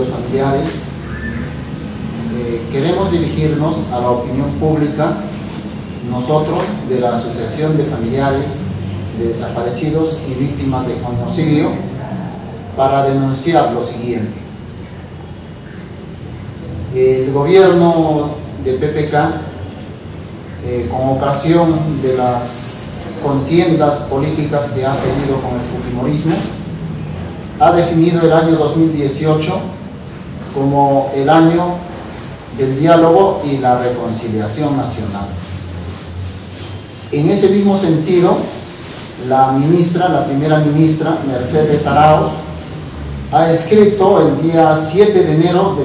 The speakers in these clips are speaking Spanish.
los familiares, queremos dirigirnos a la opinión pública, nosotros de la Asociación de Familiares de Desaparecidos y Víctimas de Genocidio, para denunciar lo siguiente. El gobierno de PPK, con ocasión de las contiendas políticas que ha tenido con el fujimorismo, ha definido el año 2018 como el año del diálogo y la reconciliación nacional. En ese mismo sentido, la primera ministra, Mercedes Arauz, ha escrito el día 7 de enero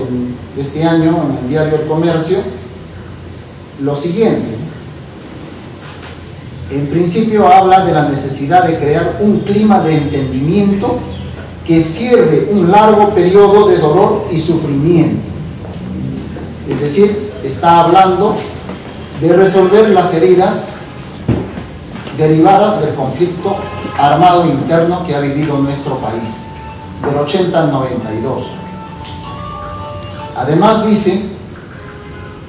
de este año en el diario El Comercio lo siguiente. En principio habla de la necesidad de crear un clima de entendimiento que cierre un largo periodo de dolor y sufrimiento. Es decir, está hablando de resolver las heridas derivadas del conflicto armado interno que ha vivido nuestro país, del 80 al 92. Además dice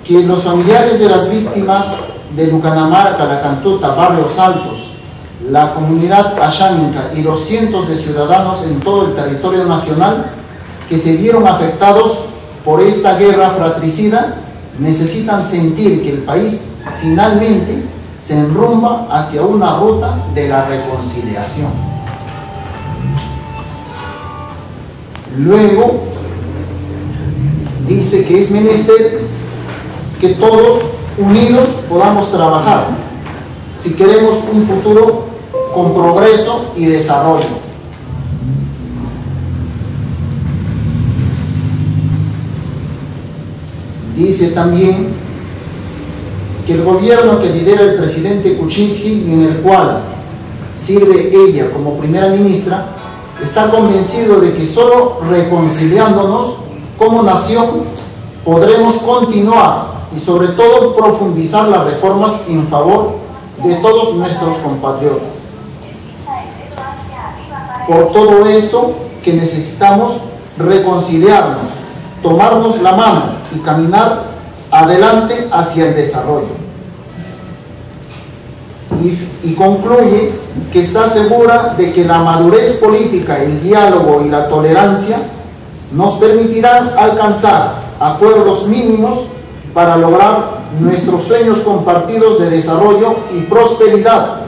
que los familiares de las víctimas de Lucanamarca, La Cantuta, Barrios Altos, la comunidad asháninca y los cientos de ciudadanos en todo el territorio nacional que se vieron afectados por esta guerra fratricida necesitan sentir que el país finalmente se enrumba hacia una ruta de la reconciliación. Luego dice que es menester que todos unidos podamos trabajar si queremos un futuro con progreso y desarrollo. Dice también que el gobierno que lidera el presidente Kuczynski y en el cual sirve ella como primera ministra está convencido de que solo reconciliándonos como nación podremos continuar y sobre todo profundizar las reformas en favor de todos nuestros compatriotas. Por todo esto que necesitamos reconciliarnos, tomarnos la mano y caminar adelante hacia el desarrollo. Y concluye que está segura de que la madurez política, el diálogo y la tolerancia nos permitirán alcanzar acuerdos mínimos para lograr nuestros sueños compartidos de desarrollo y prosperidad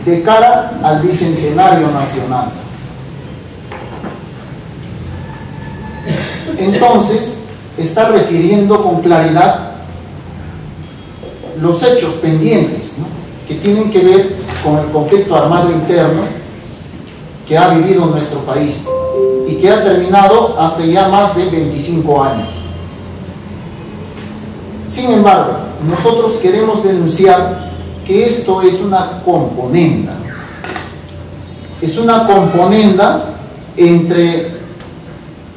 de cara al bicentenario nacional. Entonces, está refiriendo con claridad los hechos pendientes, ¿no?, que tienen que ver con el conflicto armado interno que ha vivido nuestro país y que ha terminado hace ya más de 25 años. Sin embargo, nosotros queremos denunciar que esto es una componenda. Es una componenda entre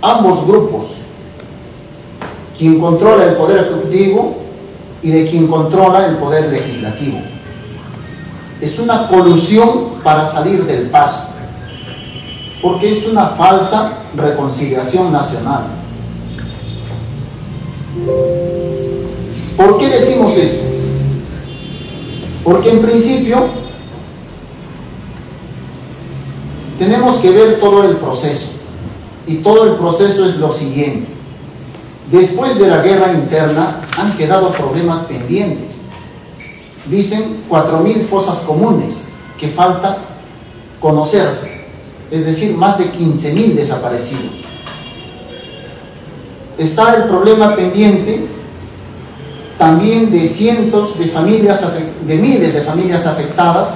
ambos grupos, quien controla el poder ejecutivo y de quien controla el poder legislativo. Es una colusión para salir del paso, porque es una falsa reconciliación nacional. ¿Por qué decimos esto? Porque en principio tenemos que ver todo el proceso, y todo el proceso es lo siguiente. Después de la guerra interna han quedado problemas pendientes. Dicen 4.000 fosas comunes que falta conocerse, es decir, más de 15.000 desaparecidos. Está el problema pendiente también de cientos de familias, de miles de familias afectadas,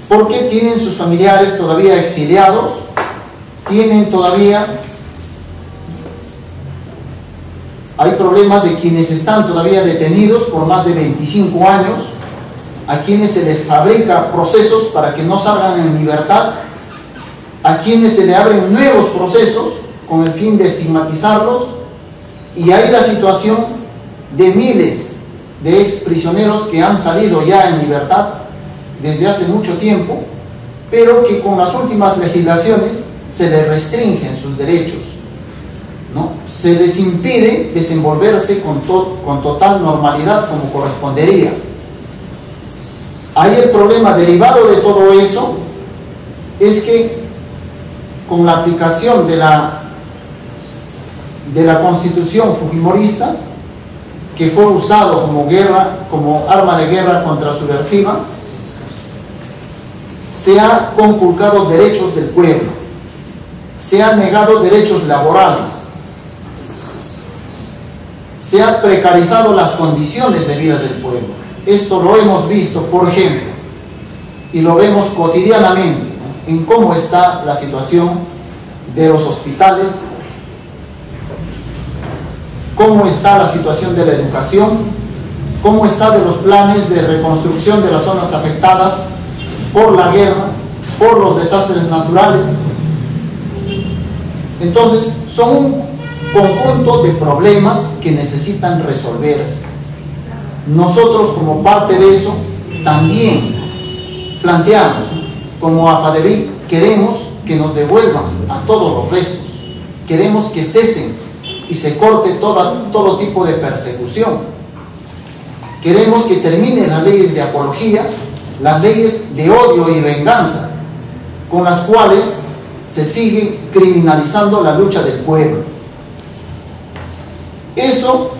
porque tienen sus familiares todavía exiliados, tienen todavía... Hay problemas de quienes están todavía detenidos por más de 25 años, a quienes se les fabrica procesos para que no salgan en libertad, a quienes se le abren nuevos procesos con el fin de estigmatizarlos, y hay la situación de miles de exprisioneros que han salido ya en libertad desde hace mucho tiempo, pero que con las últimas legislaciones se les restringen sus derechos. ¿no? Se les impide desenvolverse con total normalidad como correspondería. Ahí el problema derivado de todo eso es que con la aplicación de la Constitución fujimorista, que fue usado como arma de guerra contra subversiva, se ha conculcado derechos del pueblo, se han negado derechos laborales, se han precarizado las condiciones de vida del pueblo. Esto lo hemos visto, por ejemplo, y lo vemos cotidianamente, ¿no?, en cómo está la situación de los hospitales, cómo está la situación de la educación, cómo está de los planes de reconstrucción de las zonas afectadas por la guerra, por los desastres naturales. Entonces, son un conjunto de problemas que necesitan resolverse. Nosotros, como parte de eso, también planteamos, como AFADEVIC, queremos que nos devuelvan a todos los restos, queremos que cesen y se corte todo tipo de persecución. Queremos que terminen las leyes de apología, las leyes de odio y venganza, con las cuales se sigue criminalizando la lucha del pueblo. Eso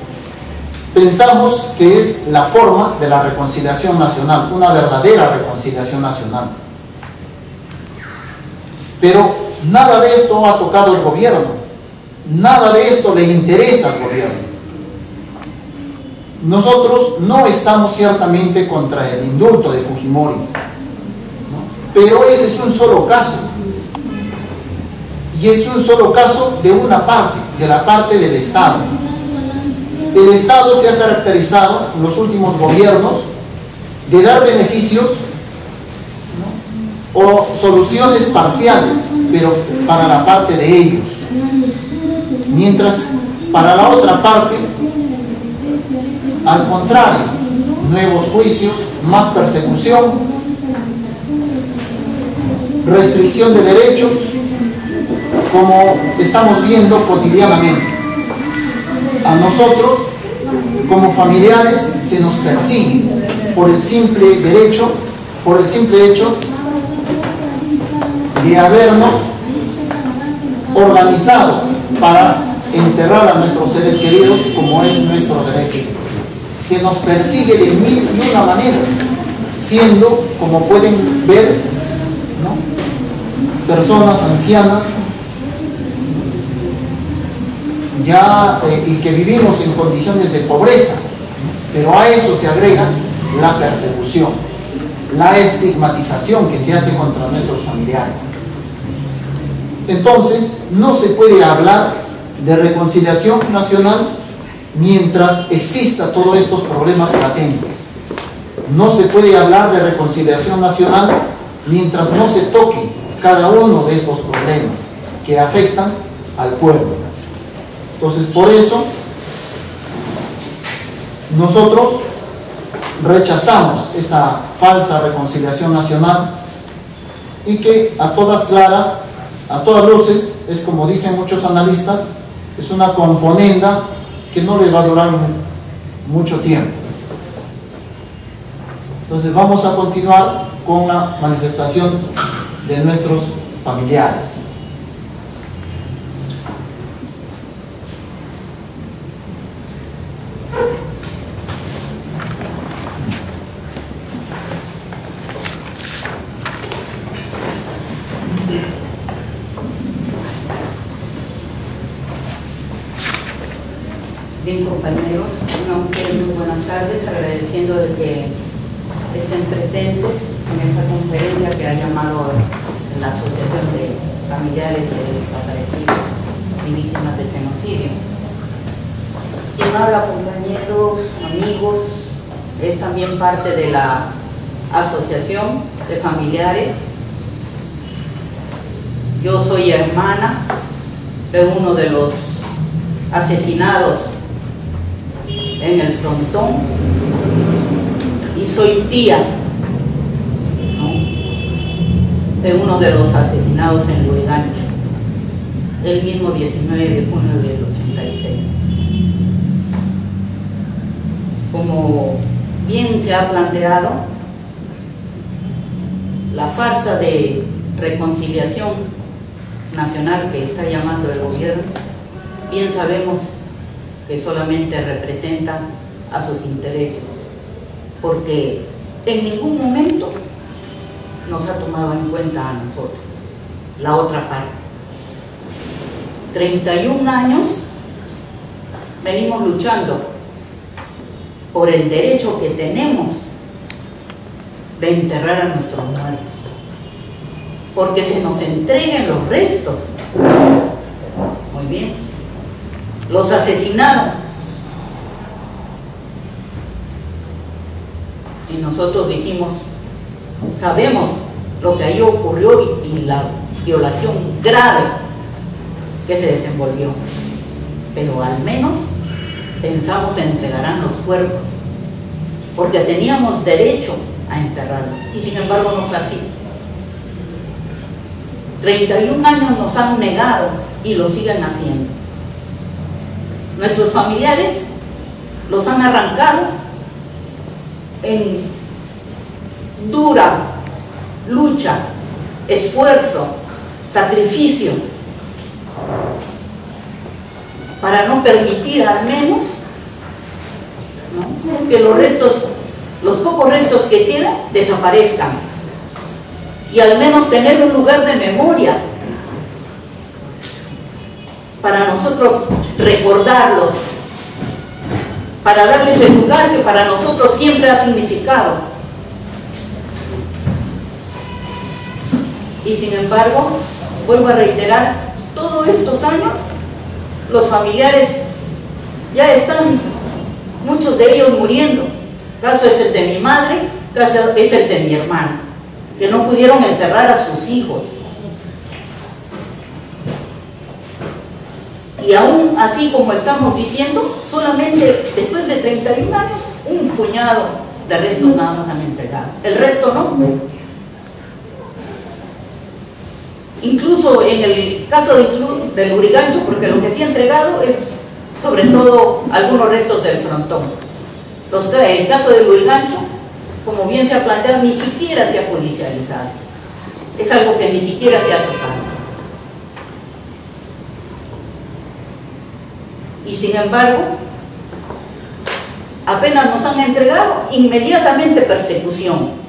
pensamos que es la forma de la reconciliación nacional, una verdadera reconciliación nacional. Pero nada de esto ha tocado el gobierno. Nada de esto le interesa al gobierno. Nosotros no estamos ciertamente contra el indulto de Fujimori, ¿no?, pero ese es un solo caso. Y es un solo caso de una parte, de la parte del Estado. El Estado se ha caracterizado en los últimos gobiernos de dar beneficios, ¿no?, o soluciones parciales, pero para la parte de ellos. Mientras para la otra parte, al contrario, nuevos juicios, más persecución, restricción de derechos, como estamos viendo cotidianamente. A nosotros, como familiares, se nos persigue por el simple hecho de habernos organizado para enterrar a nuestros seres queridos, como es nuestro derecho. Se nos persigue de mil y una maneras, siendo, como pueden ver, ¿no?, personas ancianas ya y que vivimos en condiciones de pobreza, pero a eso se agrega la persecución, la estigmatización que se hace contra nuestros familiares. Entonces, no se puede hablar de reconciliación nacional mientras exista todos estos problemas latentes. No se puede hablar de reconciliación nacional mientras no se toque cada uno de estos problemas que afectan al pueblo. Entonces, por eso, nosotros rechazamos esa falsa reconciliación nacional y que a todas claras, a todas luces, es como dicen muchos analistas, es una componenda que no les va a durar mucho tiempo. Entonces vamos a continuar con la manifestación de nuestros familiares. Bien, compañeros, a ustedes muy buenas tardes, agradeciendo de que estén presentes en esta conferencia que ha llamado la Asociación de Familiares de Desaparecidos y Víctimas del Genocidio. Quien habla, compañeros, amigos, es también parte de la Asociación de Familiares. Yo soy hermana de uno de los asesinados en el Frontón y soy tía, ¿no?, de uno de los asesinados en Lurigancho. el mismo 19 de junio del 86. Como bien se ha planteado, la farsa de reconciliación nacional que está llamando el gobierno, bien sabemos que solamente representa a sus intereses, porque en ningún momento nos ha tomado en cuenta a nosotros, la otra parte. 31 años venimos luchando por el derecho que tenemos de enterrar a nuestros muertos, porque se nos entreguen los restos. Muy bien, los asesinaron y nosotros dijimos, sabemos lo que ahí ocurrió y la violación grave que se desenvolvió, pero al menos pensamos entregarán los cuerpos, porque teníamos derecho a enterrarlos, y sin embargo no fue así. 31 años nos han negado y lo siguen haciendo. Nuestros familiares los han arrancado en dura lucha, esfuerzo, sacrificio, para no permitir al menos, ¿no?, que los restos, los pocos restos que quedan, desaparezcan, y al menos tener un lugar de memoria para nosotros recordarlos, para darles el lugar que para nosotros siempre ha significado. Y sin embargo, vuelvo a reiterar, todos estos años los familiares ya están, muchos de ellos muriendo. Caso es el de mi madre, caso es el de mi hermano, que no pudieron enterrar a sus hijos. Y aún así, como estamos diciendo, solamente después de 31 años, un puñado de restos nada más han entregado. El resto no. Incluso en el caso del Lurigancho, porque lo que sí ha entregado es sobre todo algunos restos del frontón. El caso del Lurigancho, como bien se ha planteado, ni siquiera se ha judicializado. Es algo que ni siquiera se ha tocado. Y sin embargo, apenas nos han entregado, inmediatamente persecución.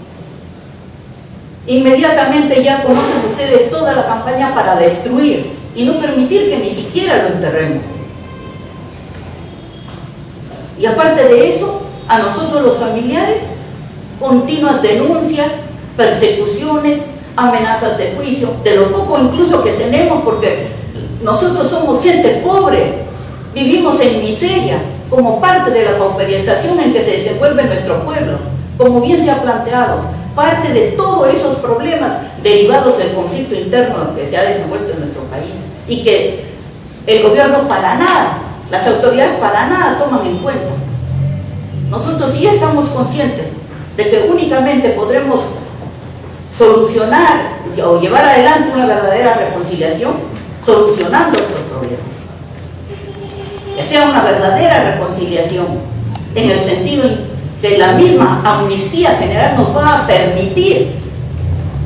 Inmediatamente ya conocen ustedes toda la campaña para destruir y no permitir que ni siquiera lo enterremos. Y aparte de eso, a nosotros los familiares, continuas denuncias, persecuciones, amenazas de juicio, de lo poco incluso que tenemos, porque nosotros somos gente pobre, vivimos en miseria, como parte de la pauperización en que se desenvuelve nuestro pueblo, como bien se ha planteado, parte de todos esos problemas derivados del conflicto interno que se ha desenvuelto en nuestro país y que el gobierno para nada, las autoridades para nada toman en cuenta. Nosotros sí estamos conscientes de que únicamente podremos solucionar o llevar adelante una verdadera reconciliación solucionando estos problemas. Que sea una verdadera reconciliación en el sentido que la misma amnistía general nos va a permitir,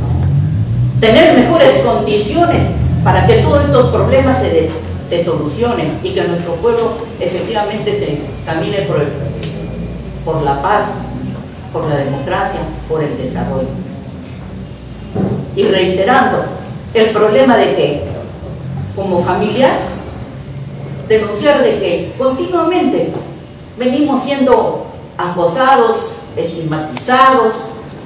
¿no?, tener mejores condiciones para que todos estos problemas se solucionen y que nuestro pueblo efectivamente se camine por la paz, por la democracia, por el desarrollo. Y reiterando el problema de que, como familiar, denunciar de que continuamente venimos siendo acosados, estigmatizados,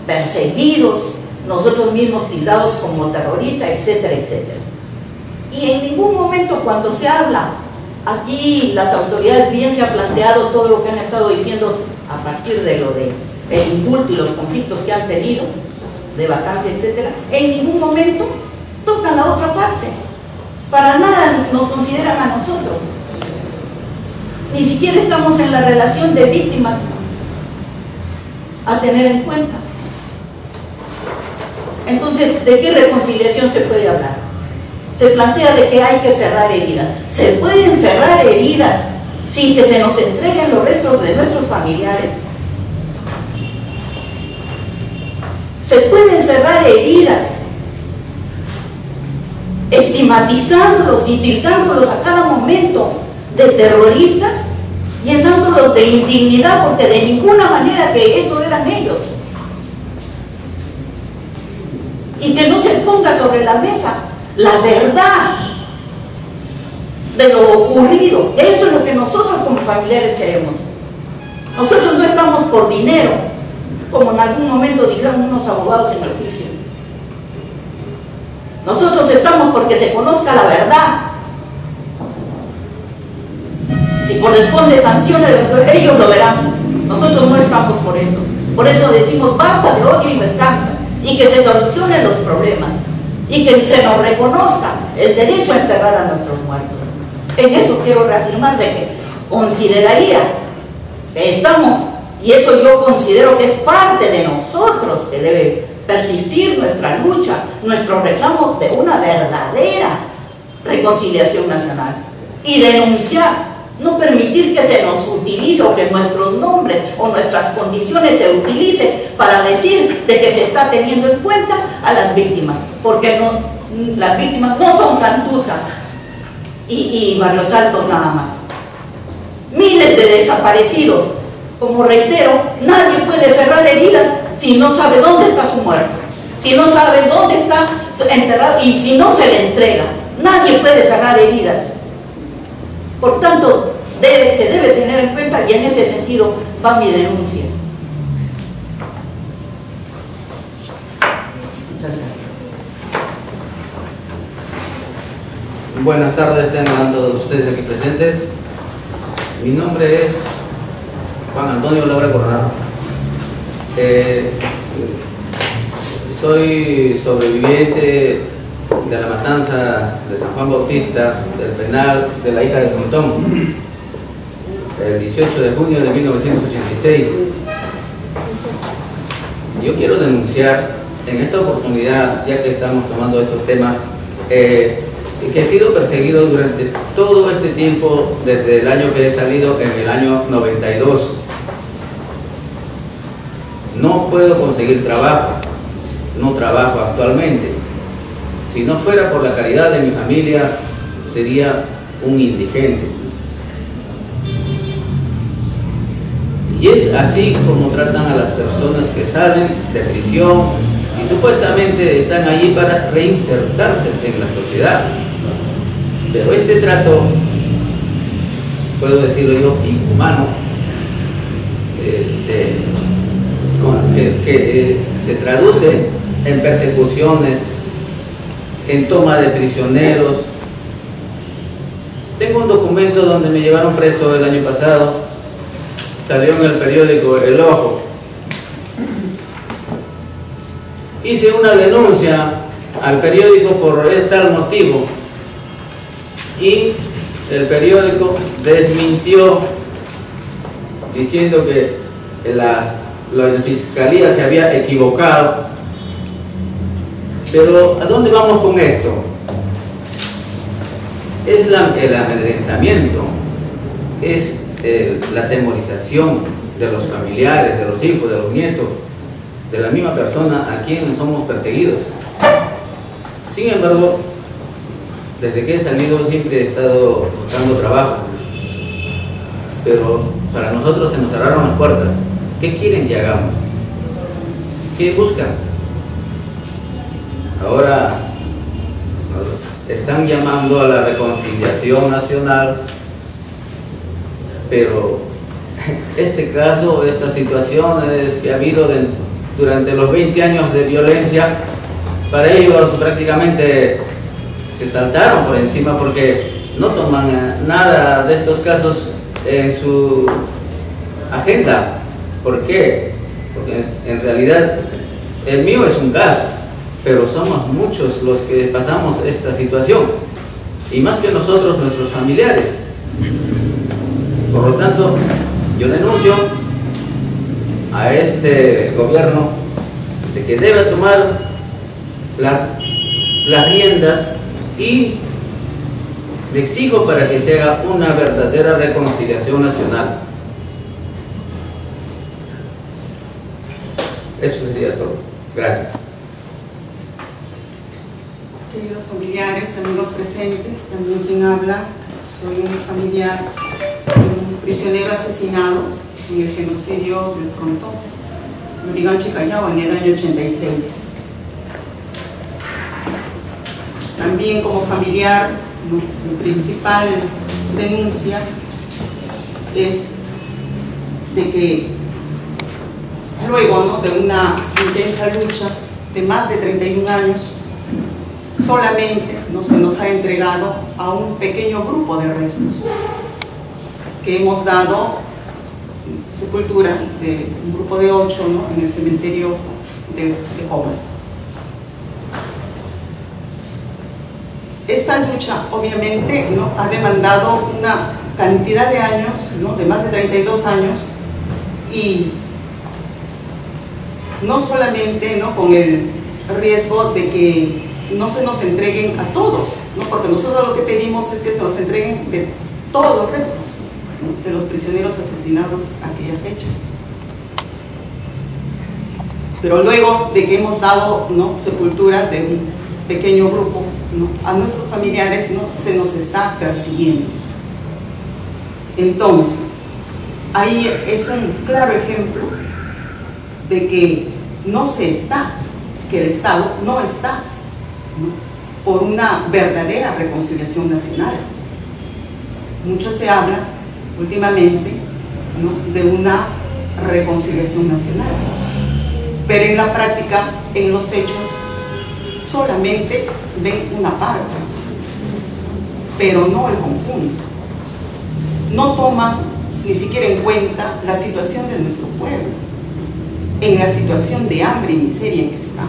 perseguidos, nosotros mismos tildados como terroristas, etcétera, etcétera. Y en ningún momento cuando se habla, aquí las autoridades bien se ha planteado todo lo que han estado diciendo a partir de lo de el indulto y los conflictos que han tenido, de vacancia, etcétera, en ningún momento tocan la otra parte. Para nada nos consideran a nosotros. Ni siquiera estamos en la relación de víctimas a tener en cuenta. Entonces, ¿de qué reconciliación se puede hablar? se plantea de que hay que cerrar heridas. Se pueden cerrar heridas sin que se nos entreguen los restos de nuestros familiares. Se pueden cerrar heridas estigmatizándolos y tildándolos a cada momento de terroristas, llenándolos de indignidad, porque de ninguna manera que eso eran ellos. Y que no se ponga sobre la mesa la verdad de lo ocurrido. Eso es lo que nosotros como familiares queremos. Nosotros no estamos por dinero, como en algún momento dijeron unos abogados en el juicio. Nosotros estamos porque se conozca la verdad. Si corresponde sanciones, ellos lo verán. Nosotros no estamos por eso. Por eso decimos basta de odio y venganza, y que se solucionen los problemas, y que se nos reconozca el derecho a enterrar a nuestros muertos. En eso quiero reafirmar de que consideraría que estamos, y eso yo considero que es parte de nosotros, que debe persistir nuestra lucha, nuestro reclamo de una verdadera reconciliación nacional, y denunciar, no permitir que se nos utilice o que nuestros nombres o nuestras condiciones se utilicen para decir de que se está teniendo en cuenta a las víctimas, porque no, las víctimas no son Cantuta y Barrios Altos nada más. Miles de desaparecidos. Como reitero, nadie puede cerrar heridas si no sabe dónde está su muerto, si no sabe dónde está enterrado y si no se le entrega. Nadie puede cerrar heridas. Por tanto, se debe tener en cuenta, y en ese sentido va mi denuncia. Muchas gracias. Buenas tardes, tengan todos ustedes aquí presentes. Mi nombre es Juan Antonio Laura Coronado. Soy sobreviviente de la matanza de San Juan Bautista, del penal de la hija de Tontón, el 18 de junio de 1986. Yo quiero denunciar en esta oportunidad, ya que estamos tomando estos temas, que he sido perseguido durante todo este tiempo, desde el año que he salido, en el año 92. No puedo conseguir trabajo, no trabajo actualmente. Si no fuera por la caridad de mi familia, sería un indigente. Y es así como tratan a las personas que salen de prisión y supuestamente están allí para reinsertarse en la sociedad. Pero este trato, puedo decirlo yo, inhumano, que se traduce en persecuciones, en toma de prisioneros. Tengo un documento donde me llevaron preso el año pasado, salió en el periódico El Ojo. Hice una denuncia al periódico por tal motivo y el periódico desmintió diciendo que la fiscalía se había equivocado. Pero ¿a dónde vamos con esto? Es el amedrentamiento, es la atemorización de los familiares, de los hijos, de los nietos, de la misma persona a quien somos perseguidos. Sin embargo, desde que he salido siempre he estado buscando trabajo, pero para nosotros se nos cerraron las puertas. ¿Qué quieren que hagamos? ¿Qué buscan? Ahora nos están llamando a la reconciliación nacional, pero este caso, estas situaciones que ha habido durante los 20 años de violencia, para ellos prácticamente se saltaron por encima porque no toman nada de estos casos en su agenda. ¿Por qué? Porque en realidad el mío es un caso, pero somos muchos los que pasamos esta situación, y más que nosotros, nuestros familiares. Por lo tanto, yo denuncio a este gobierno de que debe tomar las riendas y le exijo para que se haga una verdadera reconciliación nacional. Eso sería todo. Gracias. Queridos familiares, amigos presentes, también quien habla, soy un familiar de un prisionero asesinado en el genocidio del Frontón, Lurigancho y Callao, en el año 86. También como familiar, mi principal denuncia es de que luego, ¿no?, de una intensa lucha de más de 31 años, solamente no se nos ha entregado a un pequeño grupo de restos que hemos dado sepultura de un grupo de 8, ¿no?, en el cementerio de Jomas. Esta lucha obviamente, ¿no?, ha demandado una cantidad de años, ¿no?, de más de 32 años, y no solamente, ¿no?, con el riesgo de que no se nos entreguen a todos, ¿no?, porque nosotros lo que pedimos es que se nos entreguen de todos los restos, ¿no?, de los prisioneros asesinados a aquella fecha. Pero luego de que hemos dado, ¿no?, sepultura de un pequeño grupo, ¿no?, a nuestros familiares, ¿no?, se nos está persiguiendo. Entonces, ahí es un claro ejemplo de que no se está, que el Estado no está, ¿no?, por una verdadera reconciliación nacional. Mucho se habla últimamente, ¿no?, de una reconciliación nacional, pero en la práctica, en los hechos, solamente ven una parte, pero no el conjunto. No toman ni siquiera en cuenta la situación de nuestro pueblo, en la situación de hambre y miseria en que está.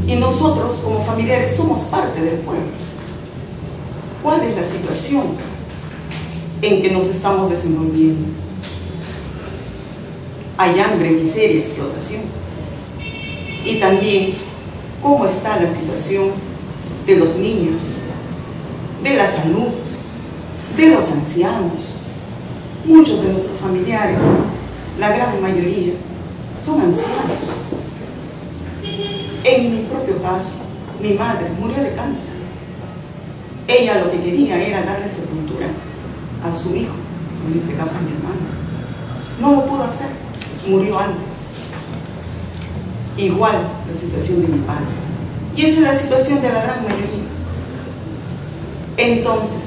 Y nosotros, como familiares, somos parte del pueblo. ¿Cuál es la situación en que nos estamos desenvolviendo? Hay hambre, miseria, explotación. Y también, ¿cómo está la situación de los niños, de la salud, de los ancianos? Muchos de nuestros familiares, la gran mayoría, son ancianos. En mi propio caso, mi madre murió de cáncer. Ella lo que quería era darle sepultura a su hijo, en este caso a mi hermano. No lo pudo hacer, murió antes. Igual la situación de mi padre. Y esa es la situación de la gran mayoría. Entonces,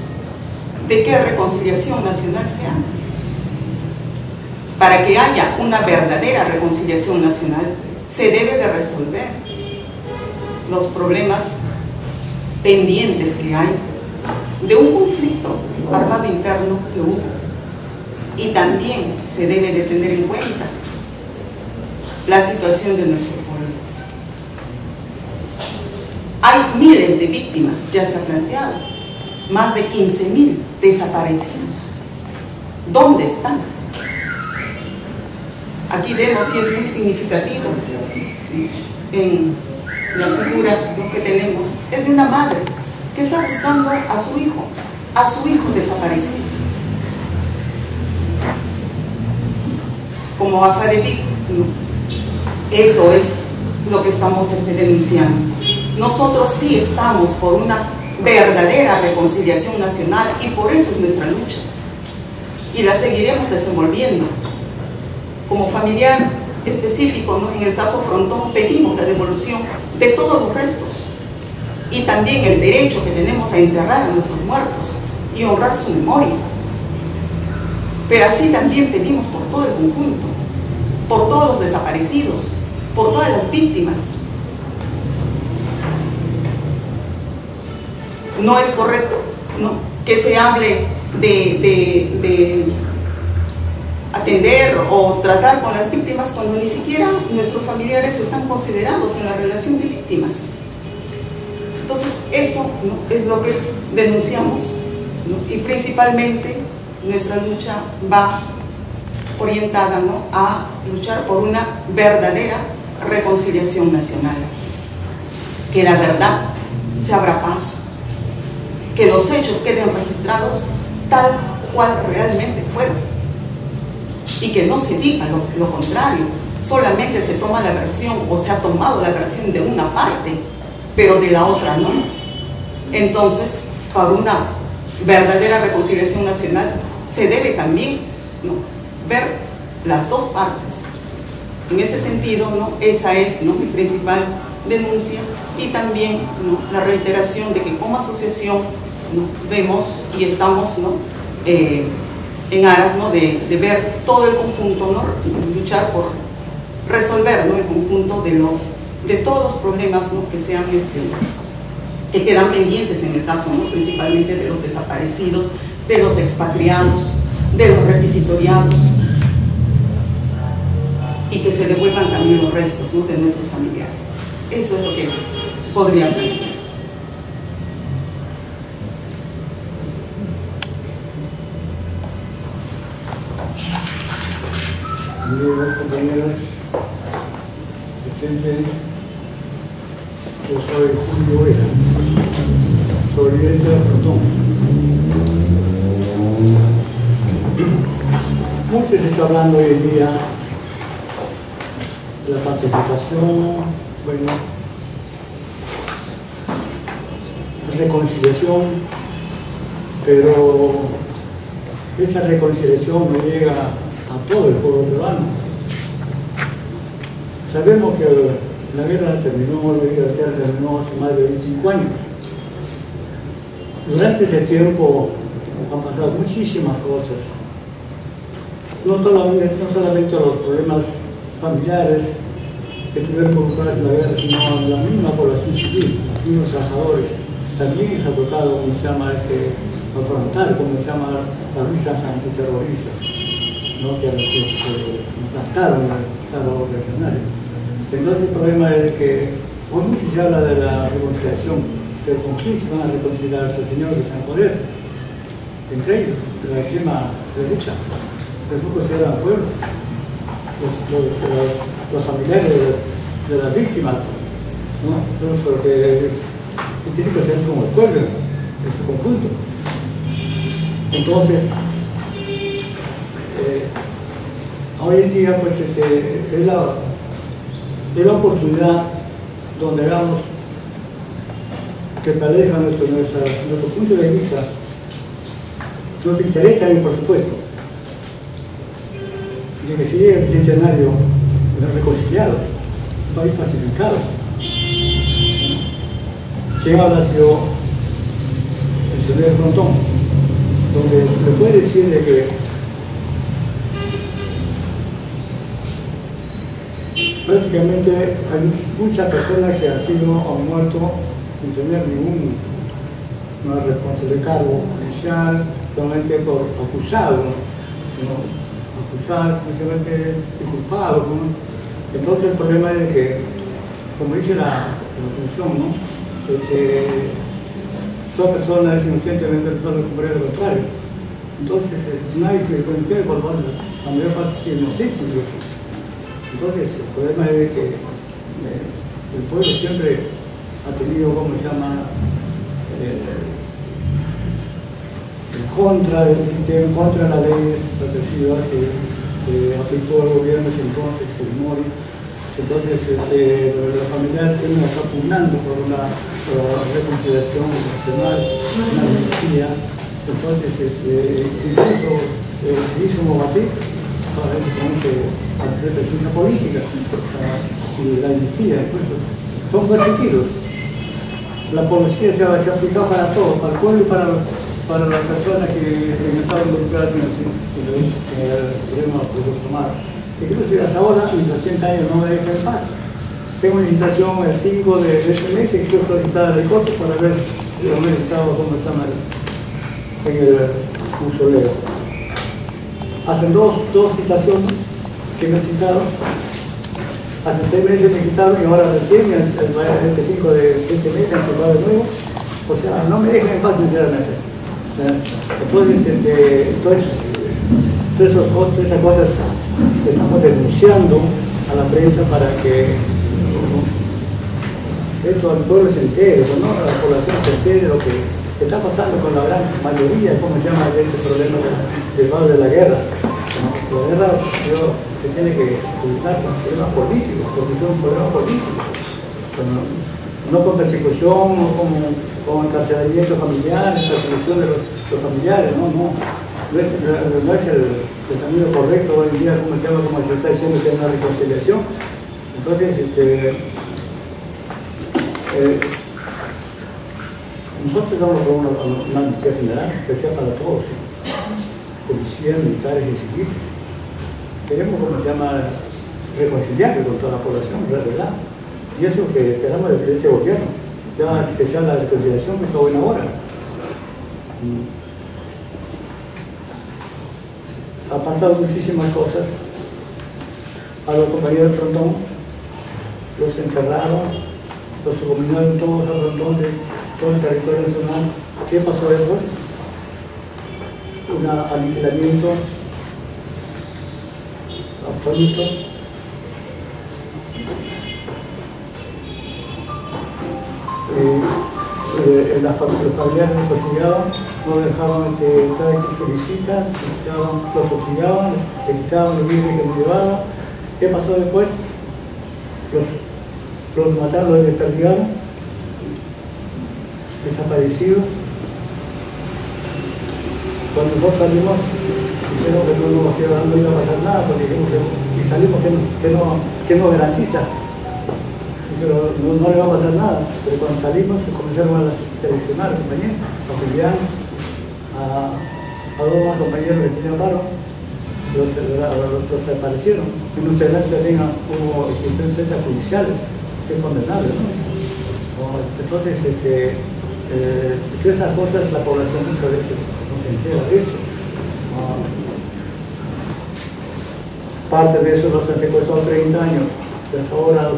¿de qué reconciliación nacional se habla? Para que haya una verdadera reconciliación nacional, se debe de resolver los problemas pendientes que hay de un conflicto armado interno que hubo. Y también se debe de tener en cuenta la situación de nuestro pueblo. Hay miles de víctimas, ya se ha planteado, más de 15.000 desaparecidos. ¿Dónde están? Aquí vemos, y es muy significativo, en la figura que tenemos, es de una madre que está buscando a su hijo desaparecido. Como AFADEVIC, eso es lo que estamos denunciando. Nosotros sí estamos por una verdadera reconciliación nacional y por eso es nuestra lucha. Y la seguiremos desenvolviendo. Como familiar específico, ¿no?, en el caso Frontón, pedimos la devolución de todos los restos y también el derecho que tenemos a enterrar a nuestros muertos y honrar su memoria. Pero así también pedimos por todo el conjunto, por todos los desaparecidos, por todas las víctimas. No es correcto, ¿no?, que se hable de atender o tratar con las víctimas cuando ni siquiera nuestros familiares están considerados en la relación de víctimas. Entonces eso, ¿no?, es lo que denunciamos, ¿no?, y principalmente nuestra lucha va orientada, ¿no?, a luchar por una verdadera reconciliación nacional. que la verdad se abra paso, que los hechos queden registrados tal cual realmente fueron y que no se diga lo contrario, solamente se toma la versión o se ha tomado la versión de una parte, pero de la otra no. Entonces, para una verdadera reconciliación nacional se debe también, ¿no?, ver las dos partes. En ese sentido, ¿no?, esa es, ¿no?, mi principal denuncia, y también, ¿no?, la reiteración de que como asociación, ¿no?, vemos y estamos, ¿no?, en aras, ¿no?, de ver todo el conjunto, ¿no?, luchar por resolver, ¿no?, el conjunto de todos los problemas, ¿no?, que sean que quedan pendientes en el caso, ¿no?, principalmente de los desaparecidos, de los expatriados, de los requisitoriados, y que se devuelvan también los restos, ¿no?, de nuestros familiares. Eso es lo que podría plantear. Amigos, compañeros, presente, yo soy Julio Vera, sobreviviente del Protón. Mucho se está hablando hoy en día de la pacificación, bueno, reconciliación, pero esa reconciliación no llega a todo el pueblo peruano. Sabemos que la guerra terminó hace más de 25 años. Durante ese tiempo han pasado muchísimas cosas. No solamente los problemas familiares que tuvieron involucrados en la guerra, sino la misma población civil, los mismos trabajadores. También se ha tocado, como se llama, afrontar, como se llama, las luchas antiterroristas, ¿no?, que impactaron el Estado revolucionario. Entonces el problema es que hoy mucho se habla de la reconciliación, pero ¿con quién se van a reconciliar estos señores que están en poder? Entre ellos, de la extrema derecha, tampoco se dan acuerdo. Los familiares de las víctimas, ¿no? Entonces, porque tiene que ser como el pueblo en su conjunto. Entonces, hoy en día, pues, es la oportunidad donde hagamos que parezca nuestro punto de vista, nuestro interés también, por supuesto, de que siga el bicentenario reconciliado, un país pacificado. ¿Quién habla sido el señor Frontón? Donde se puede decir de que prácticamente hay muchas personas que han muerto sin tener ninguna responsabilidad de cargo judicial, solamente por acusado, ¿no? Acusado, simplemente culpado, ¿no? Entonces el problema es que, como dice la Constitución, ¿no?, toda persona es inocentemente todo lo contrario. Entonces nadie se puede por la mayor parte es inocente. Entonces el problema es que el pueblo siempre ha tenido, ¿cómo se llama?, en contra del sistema, en contra de las leyes represivas que aplicó el gobierno entonces, Fujimori. Entonces la familia se nos está pugnando por una reconciliación nacional, una amnistía. Entonces incluso se hizo un mobatí para la represión política y la amnistía. Son perseguidos. La policía se ha aplicado para todo, para el pueblo y para las personas que estaban involucradas en el problema tomar. Incluso hasta ahora, mis 80 años no me dejan en paz. Tengo una invitación el 5 de este mes y quiero solicitar el corte para ver dónde estaba, cómo están en el mausoleo. Hacen dos citaciones que me citaron. Hace 6 meses me quitaron y ahora recién, el 25 de este mes, me han citado de nuevo. O sea, no me dejan en paz, sinceramente. Entonces, todas esas cosas estamos denunciando a la prensa para que esto al pueblo se entere, ¿no? A la población se entere de lo que está pasando con la gran mayoría, ¿cómo se llama este problema derivado de la guerra? ¿No? La guerra se tiene que solucionar con problemas políticos, porque son problemas políticos. No con persecución, no con encarcelamiento familiar, la solución de los familiares, no es el camino correcto hoy en día, como se está diciendo que hay una reconciliación. Entonces, nosotros damos una amnistía general, que sea para todos, policías, militares y civiles. Queremos, reconciliar con toda la población, ¿verdad? Y eso es lo que esperamos de este gobierno, ya que sea la reconciliación que está buena hora. Ha pasado muchísimas cosas. A los compañeros del frontón los encerraron, los subcomunicaron todos al frontón de todo el territorio nacional. ¿Qué pasó después? Un aniquilamiento absoluto. Los familiares nos hostigaban, no dejaban entrar en sus visitas, los hostigaban, le quitaban los bienes que nos llevaban. ¿Qué pasó después? Los mataron, los desperdigaron, desaparecidos. Cuando nosotros salimos, dijeron que no iba a pasar nada, porque dijimos y salimos que no garantiza. Pero no le va a pasar nada. Pero cuando salimos comenzaron a seleccionar compañeros, a Julián, a dos más compañeros que tenían paro, los desaparecieron. En un penal también hubo sentencia judicial, que es condenable, ¿no? Entonces, todas esas cosas la población muchas veces no se entera de eso. Parte de eso los han secuestrado 30 años, y hasta ahora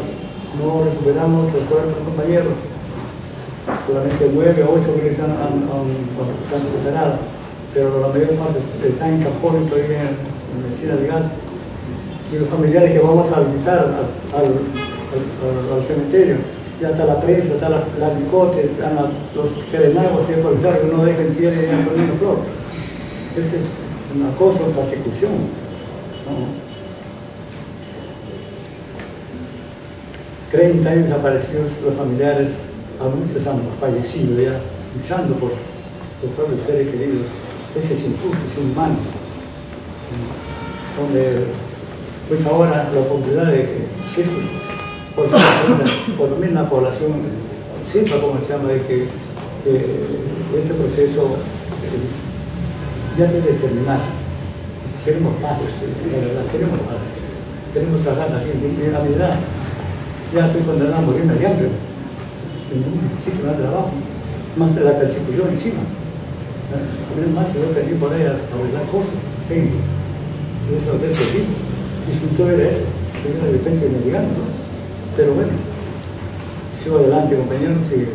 no recuperamos los cuerpos de compañeros, solamente 9 o 8 que están recuperados, pero la mayor parte están en Capón, todavía en medicina legal. Y los familiares que vamos a visitar al cementerio, ya está la prensa, está la bicote, están los serenagos, así por eso que no dejen cierre y ya poniendo flor. Esa es una cosa, una persecución, ¿no? 30 años desaparecidos, los familiares, a muchos han fallecido ya, luchando por los propios seres queridos. Ese es injusto, es inhumano. Donde, pues ahora la oportunidad de que por lo menos la población sepa cómo se llama, de que este proceso ya debe terminar. Queremos paz, la verdad, queremos paz. Queremos trabajar así, en la verdad. Ya estoy condenado a morirme de hambre. En un sitio de trabajo, más de la persecución encima. Es más que yo perdí por ahí a arreglar cosas. Tengo. Y eso es el tipo. Disfrutó era eso. De repente me llegando, ¿no? Pero bueno, sigo adelante, compañeros. Y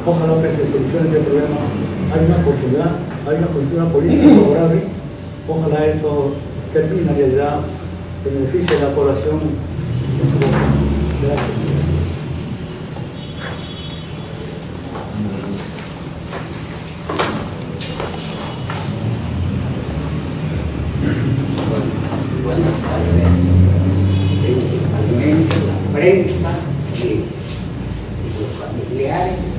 ojalá que se solucione este problema. Hay una oportunidad, hay una cultura política favorable. Ojalá esto termine en realidad. Beneficia a la población. Gracias. Buenas tardes. Principalmente la prensa y los familiares.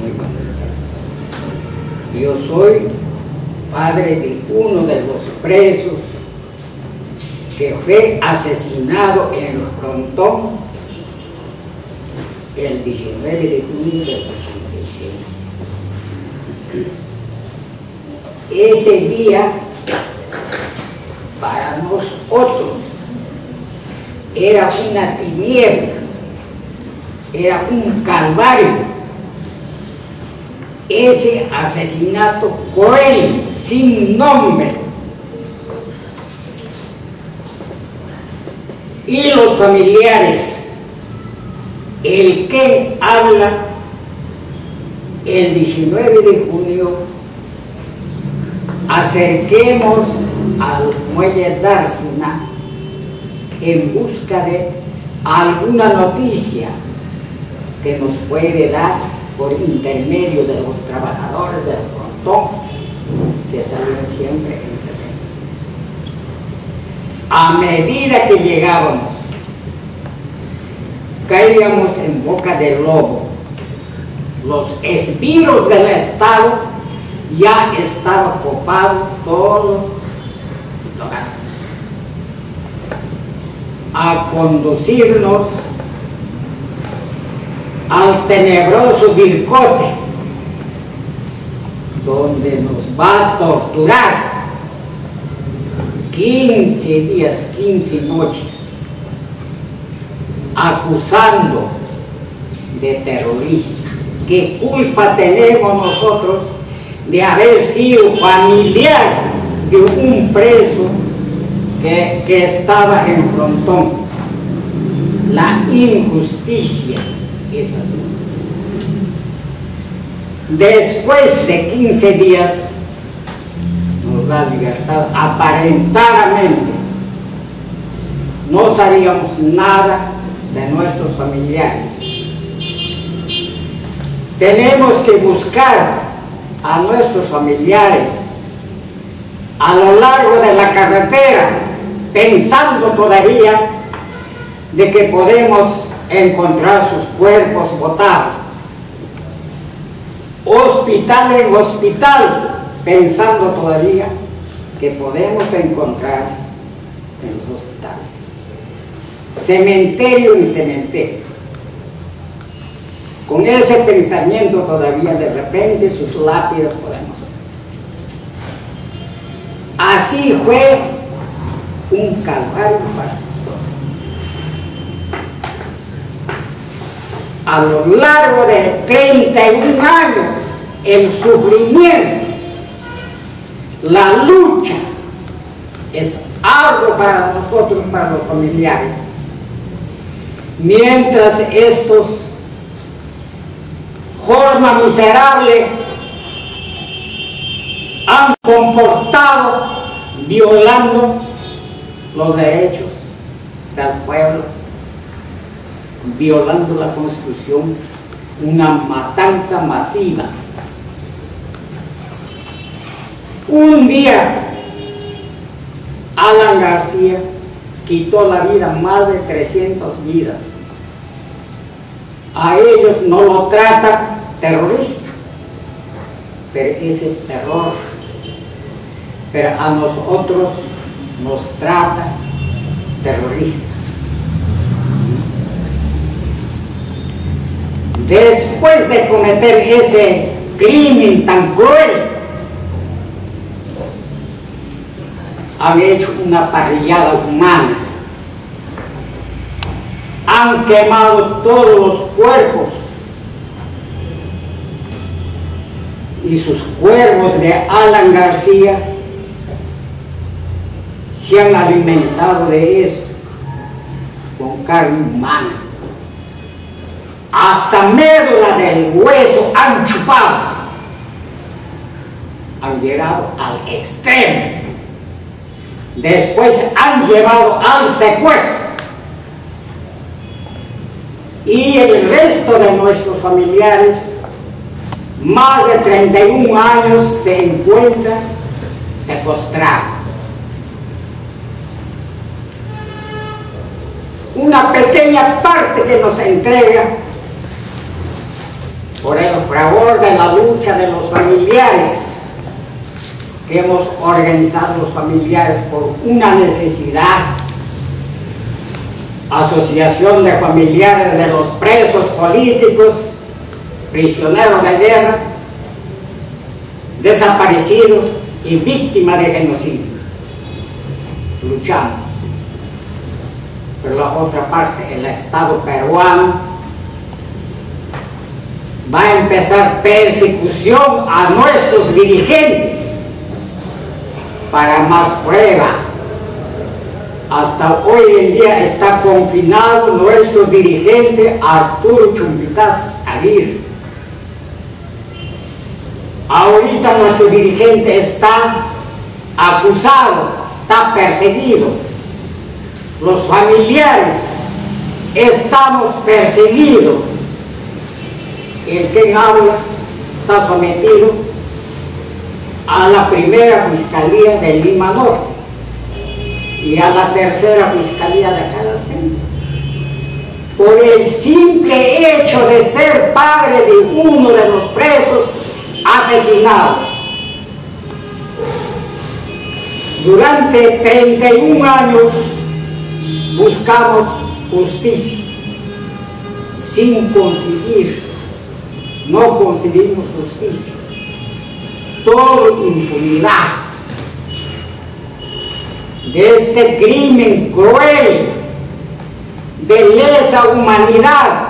Muy buenas tardes. Yo soy padre de uno de los presos que fue asesinado en el frontón el 19 de junio del 86. Ese día, para nosotros, era una tiniebla, era un calvario. Ese asesinato cruel, sin nombre. Y los familiares, el que habla el 19 de junio, acerquemos al muelle Dársena en busca de alguna noticia que nos puede dar por intermedio de los trabajadores del frontón que salen siempre en presente. A medida que llegábamos, caíamos en boca del lobo. Los esbirros del Estado ya estaban copados todo a conducirnos al tenebroso Vircote, donde nos va a torturar 15 días, 15 noches, acusando de terrorista. ¿Qué culpa tenemos nosotros de haber sido familiar de un preso que estaba en frontón? La injusticia es así. Después de 15 días nos da libertad aparentemente. No sabíamos nada de nuestros familiares. Tenemos que buscar a nuestros familiares a lo largo de la carretera, pensando todavía de que podemos encontrar sus cuerpos botados. Hospital en hospital, pensando todavía que podemos encontrar en los hospitales. Cementerio en cementerio. Con ese pensamiento todavía de repente sus lápidas podemos ver. Así fue un calvario para nosotros. A lo largo de 31 años, el sufrimiento, la lucha, es algo para nosotros, para los familiares. Mientras estos forma miserable han comportado violando los derechos del pueblo, violando la Constitución, una matanza masiva. Un día Alan García quitó la vida más de 300 vidas. A ellos no lo tratan terrorista, pero ese es terror. Pero a nosotros nos tratan terroristas. Después de cometer ese crimen tan cruel, han hecho una parrillada humana. Han quemado todos los cuerpos y sus cuervos de Alan García se han alimentado de eso con carne humana. Hasta médula del hueso han chupado. Han llegado al extremo. Después han llevado al secuestro. Y el resto de nuestros familiares, más de 31 años, se encuentran secuestrados. Una pequeña parte que nos entrega por el favor de la lucha de los familiares, que hemos organizado los familiares por una necesidad. Asociación de familiares de los presos políticos, prisioneros de guerra, desaparecidos y víctimas de genocidio. Luchamos. Por la otra parte, el Estado peruano va a empezar persecución a nuestros dirigentes. Para más prueba, hasta hoy en día está confinado nuestro dirigente Arturo Chumbitaz Aguirre. Ahorita nuestro dirigente está acusado, está perseguido los familiares estamos perseguidos. El que habla está sometido a la primera Fiscalía de Lima Norte y a la tercera Fiscalía de acá del centro, por el simple hecho de ser padre de uno de los presos asesinados. Durante 31 años buscamos justicia, sin conseguir, no conseguimos justicia, todo impunidad de este crimen cruel, de lesa humanidad,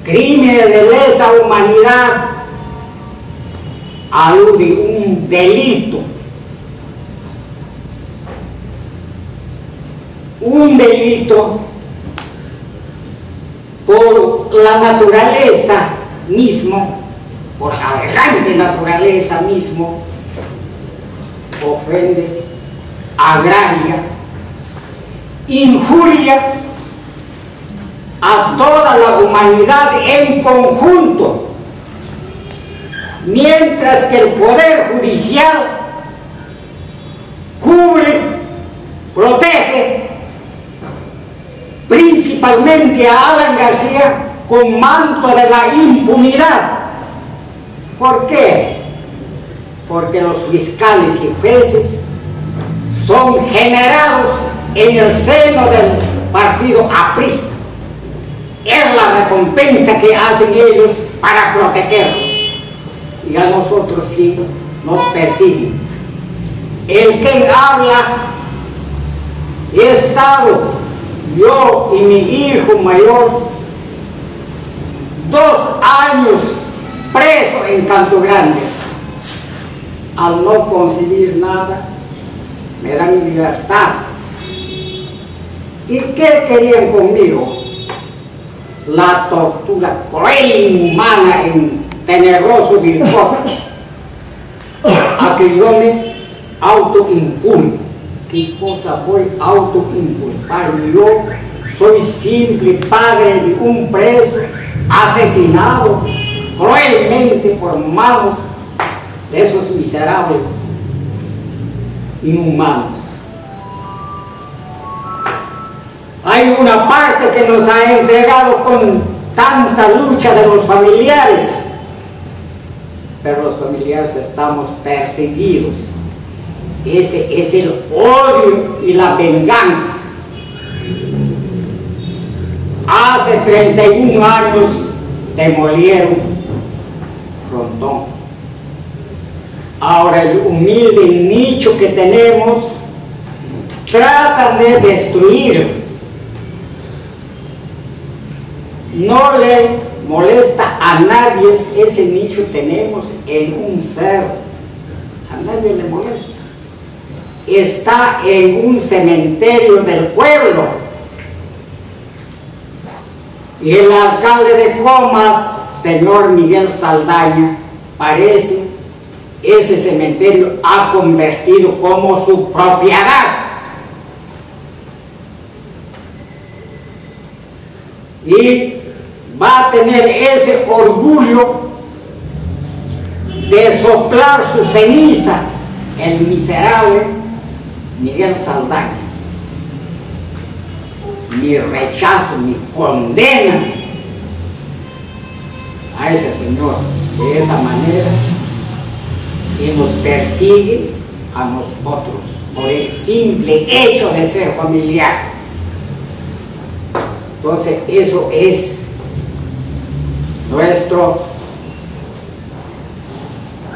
crímenes de lesa humanidad, alude un delito. Un delito por la naturaleza mismo, por aberrante naturaleza mismo, ofende, agraria, injuria a toda la humanidad en conjunto, mientras que el Poder Judicial cubre, protege principalmente a Alan García con manto de la impunidad. ¿Por qué? Porque los fiscales y jueces son generados en el seno del partido aprista. Es la recompensa que hacen ellos para protegerlo. Y a nosotros sí nos persiguen. El que habla, he estado yo y mi hijo mayor 2 años preso en Canto Grande. Al no conseguir nada, me dan libertad. ¿Y qué querían conmigo? La tortura cruel e inhumana en Tenebroso Vilcota, a que yo me autoinculpo. ¿Qué cosa voy a autoinculpar? Yo soy simple padre de un preso asesinado cruelmente por manos de esos miserables inhumanos. Hay una parte que nos ha entregado con tanta lucha de los familiares, pero los familiares estamos perseguidos. Ese es el odio y la venganza. Hace 31 años demolieron Rondón. Ahora el humilde nicho que tenemos tratan de destruir. No le molesta a nadie ese nicho tenemos en un cerro. A nadie le molesta. Está en un cementerio del pueblo. Y el alcalde de Comas, señor Miguel Saldaña, parece ese cementerio ha convertido como su propiedad. Y va a tener ese orgullo de soplar su ceniza el miserable Miguel Saldaña. Mi rechazo, mi condena a ese señor de esa manera, y nos persigue a nosotros por el simple hecho de ser familiar. Entonces eso es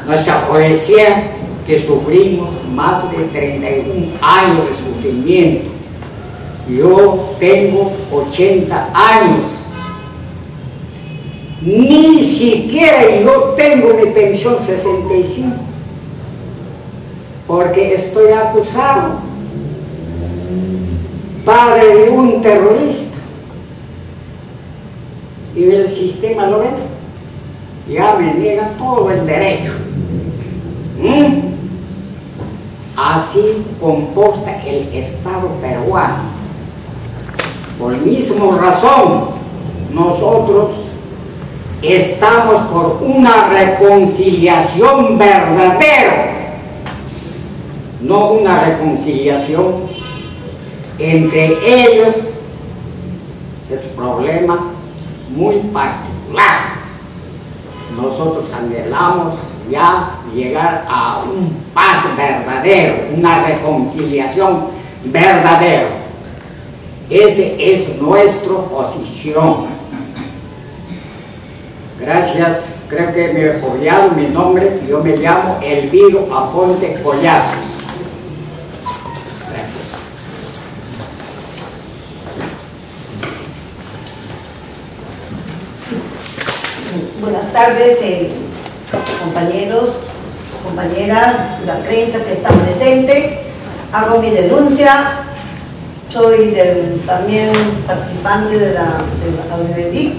nuestra poesía, que sufrimos más de 31 años de sufrimiento. Yo tengo 80 años. Ni siquiera yo tengo mi pensión 65, porque estoy acusado, padre de un terrorista, y el sistema lo ve, ya me niega todo el derecho así comporta el Estado peruano. Por misma razón, nosotros estamos por una reconciliación verdadera, no una reconciliación entre ellos. Es problema muy particular. Nosotros anhelamos ya llegar a un paz verdadero, una reconciliación verdadera. Esa es nuestra posición. Gracias. Creo que me he olvidado mi nombre. Yo me llamo Elviro Aponte Collazos. Buenas tardes, compañeros, compañeras, la prensa que está presente. Hago mi denuncia. Soy también participante de la ABDIC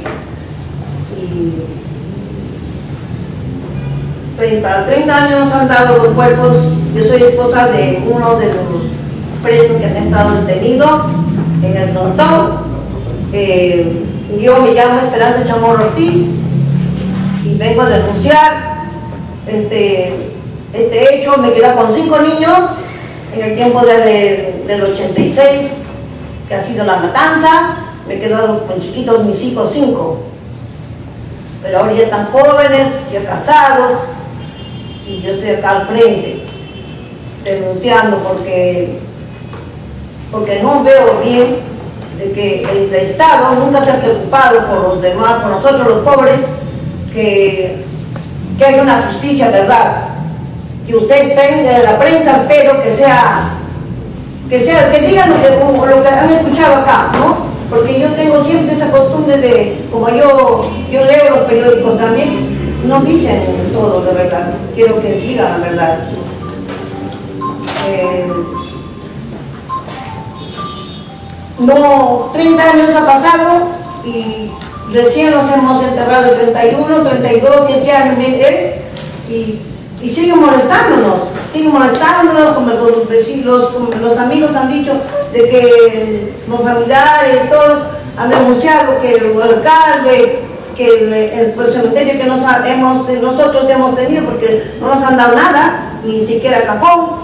y 30 años nos han dado los cuerpos. Yo soy esposa de uno de los presos que han estado detenidos en el frontón. Yo me llamo Esperanza Chamorro Ortiz y vengo a denunciar este hecho. Me quedé con 5 niños en el tiempo del 86, que ha sido la matanza. Me he quedado con chiquitos, mis hijos 5, pero ahora ya están jóvenes, ya casados, y yo estoy acá al frente denunciando porque no veo bien de que el Estado nunca se ha preocupado por los demás, por nosotros los pobres, que hay una justicia, ¿verdad? Y usted depende de la prensa, pero que digan lo que han escuchado acá, ¿no? Porque yo tengo siempre esa costumbre de, como yo leo los periódicos también, no dicen todo de verdad, quiero que digan la verdad. No, 30 años ha pasado y recién nos hemos enterrado de 31, 32, 7 años y siguen molestándonos, como los vecinos, como los amigos han dicho, de que los familiares, todos han denunciado que el alcalde, que el cementerio que nosotros hemos tenido, porque no nos han dado nada, ni siquiera cajón.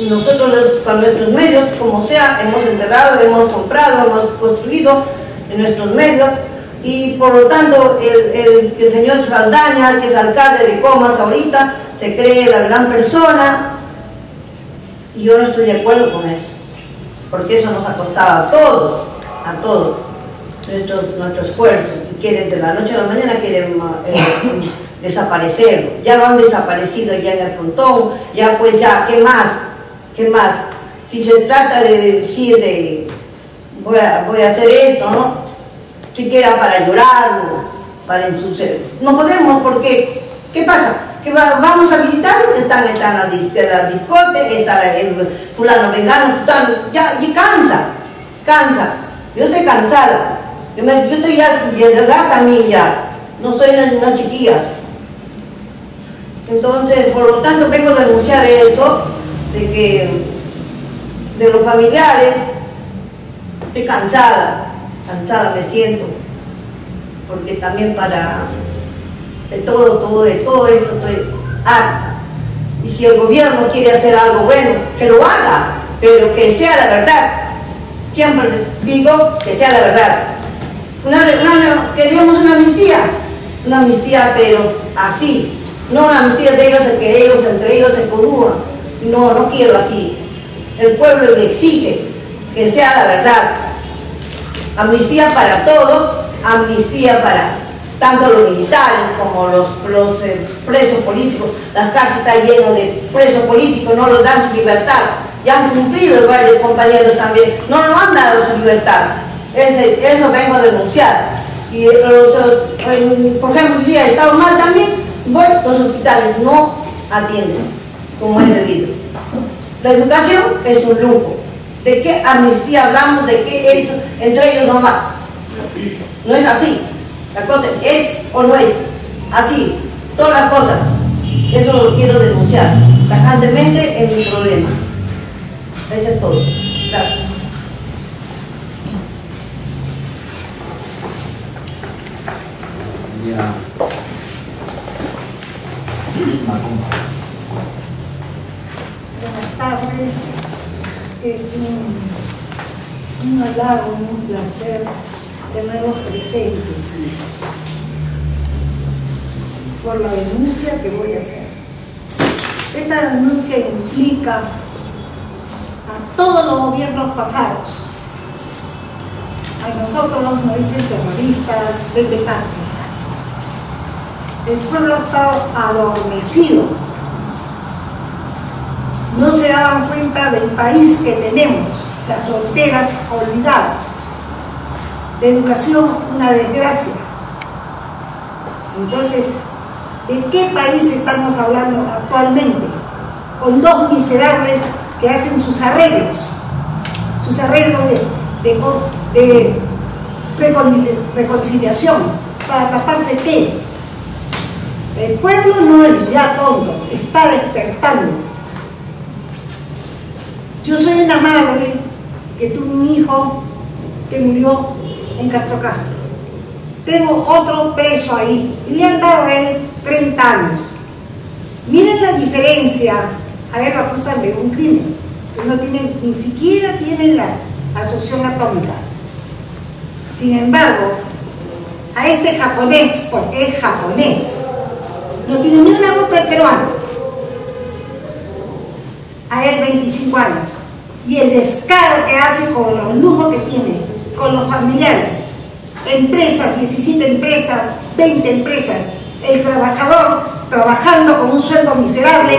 Nosotros con nuestros medios, como sea, hemos enterrado, hemos comprado, hemos construido en nuestros medios, y por lo tanto el señor Saldaña, que es alcalde de Comas ahorita, se cree la gran persona, y yo no estoy de acuerdo con eso, porque eso nos ha costado a todos nuestro esfuerzo, y quieren de la noche a la mañana desaparecerlo. Ya lo han desaparecido ya en el frontón, ya pues ya, ¿qué más? Si se trata de decir voy a hacer esto, ¿no? Siquiera para llorar, para ensuciar. No podemos, porque ¿qué pasa? Que vamos a visitarlo, están las discotecas, está el fulano vengano, ya cansa. Yo estoy cansada. Yo estoy ya de edad también ya. No soy una chiquilla. Entonces, por lo tanto, vengo a denunciar eso, de los familiares. Estoy cansada me siento, porque también de todo esto estoy harta. Y si el gobierno quiere hacer algo bueno, que lo haga, pero que sea la verdad. Siempre les digo que sea la verdad. Queríamos una amnistía, pero así, no una amnistía de ellos, que entre ellos se conúan. No quiero así. El pueblo le exige que sea la verdad. Amnistía para todos, amnistía para tanto los militares como los presos políticos. Las cárceles están llenas de presos políticos, no les dan su libertad. Ya han cumplido varios compañeros también, no nos han dado su libertad. Eso vengo a denunciar. Y por ejemplo, el día he estado mal también, los hospitales no atienden como es debido. La educación es un lujo. ¿De qué amnistía hablamos? ¿De qué eso? Entre ellos nomás. No es así. La cosa es o no es. Así. Todas las cosas. Eso lo quiero denunciar. tajantemente en mi problema. Eso es todo. Gracias. Ya. Buenas tardes. Es un halago, un placer tenerlos presentes por la denuncia que voy a hacer. Esta denuncia implica a todos los gobiernos pasados. A nosotros nos dicen terroristas, vegetarios. El pueblo ha estado adormecido. No se daban cuenta del país que tenemos, las fronteras olvidadas. La educación, una desgracia. Entonces, ¿de qué país estamos hablando actualmente? Con dos miserables que hacen sus arreglos de reconciliación. ¿Para taparse qué? El pueblo no es ya tonto, está despertando. Yo soy una madre que tuvo un hijo que murió en Castro Castro. Tengo otro preso ahí y le han dado a él 30 años. Miren la diferencia. A ver, lo acusan de un crimen que no tiene, ni siquiera tiene la asociación atómica. Sin embargo, a este japonés, porque es japonés, no tiene ni una gota de peruano, a él 25 años, y el descaro que hace con los lujos que tiene, con los familiares, empresas, 17 empresas, 20 empresas, el trabajador trabajando con un sueldo miserable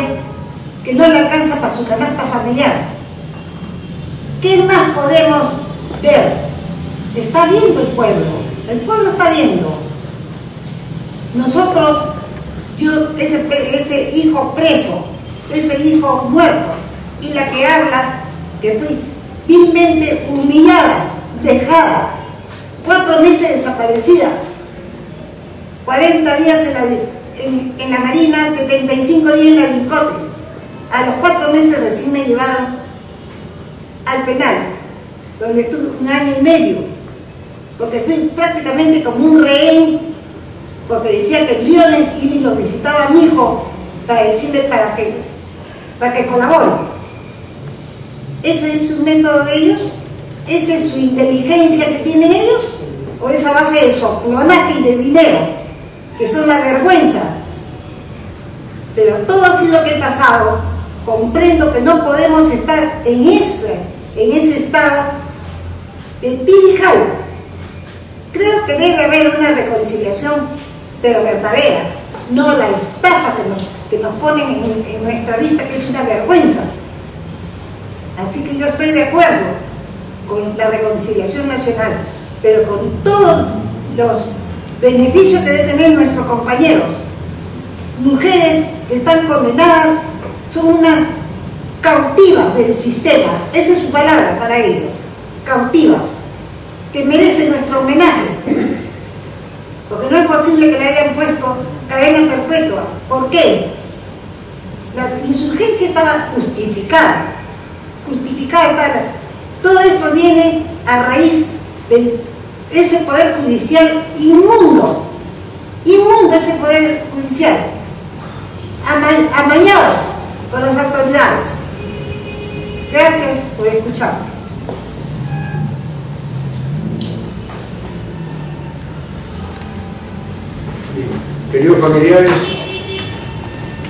que no le alcanza para su canasta familiar. ¿Qué más podemos ver? Está viendo el pueblo está viendo. Nosotros, ese hijo preso, ese hijo muerto, y la que habla, que fui vilmente humillada, dejada, 4 meses desaparecida, 40 días en la Marina, 75 días en la Lincote. A los 4 meses recién me llevaron al penal, donde estuve 1 año y medio, porque fui prácticamente como un rehén, porque decía que Briones iba y lo visitaba a mi hijo para decirle para que colabore. ¿Ese es su método de ellos? ¿Esa es su inteligencia que tienen ellos? ¿O esa base de soplonaje y de dinero, que son la vergüenza? Pero todo así lo que he pasado, comprendo que no podemos estar en ese estado de pidijaula. Creo que debe haber una reconciliación, pero verdadera, no la estafa que nos ponen en nuestra vista, que es una vergüenza. Así que yo estoy de acuerdo con la reconciliación nacional, pero con todos los beneficios que deben tener nuestros compañeros. Mujeres que están condenadas son unas cautivas del sistema, esa es su palabra para ellas, cautivas, que merecen nuestro homenaje, porque no es posible que le hayan puesto cadena perpetua. ¿Por qué? La insurgencia estaba justificada. Todo esto viene a raíz de ese poder judicial inmundo, ese poder judicial, amañado por las autoridades. Gracias por escucharme. Queridos familiares,